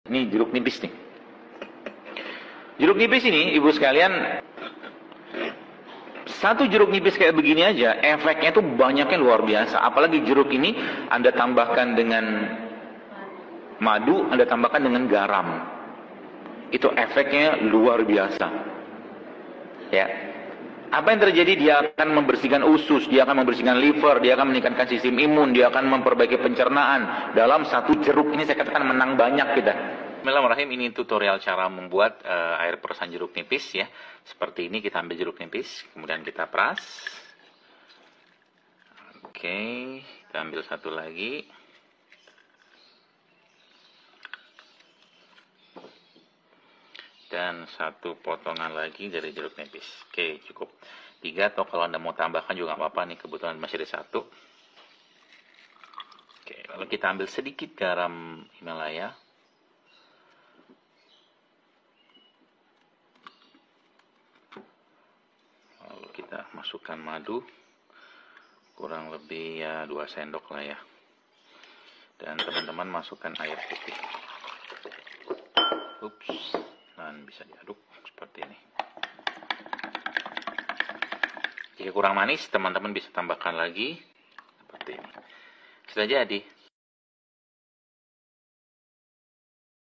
Ini jeruk nipis nih. Jeruk nipis ini, ibu sekalian, satu jeruk nipis kayak begini aja, efeknya tuh banyaknya luar biasa. Apalagi jeruk ini Anda tambahkan dengan madu, Anda tambahkan dengan garam. Itu efeknya luar biasa. Ya. Apa yang terjadi? Dia akan membersihkan usus, dia akan membersihkan liver, dia akan meningkatkan sistem imun, dia akan memperbaiki pencernaan. Dalam satu jeruk ini saya katakan menang banyak kita. Bismillahirrahmanirrahim, ini tutorial cara membuat air perasan jeruk nipis ya. Seperti ini, kita ambil jeruk nipis, kemudian kita peras. Oke, kita ambil satu lagi. Dan satu potongan lagi dari jeruk nipis. Oke, cukup 3, atau kalau Anda mau tambahkan juga nggak apa-apa nih, kebetulan masih ada 1. Oke, lalu kita ambil sedikit garam Himalaya. Lalu kita masukkan madu, kurang lebih ya 2 sendok lah ya. Dan teman-teman masukkan air putih. Ups. Dan bisa diaduk seperti ini. Jika kurang manis, teman-teman bisa tambahkan lagi seperti ini. Sudah jadi.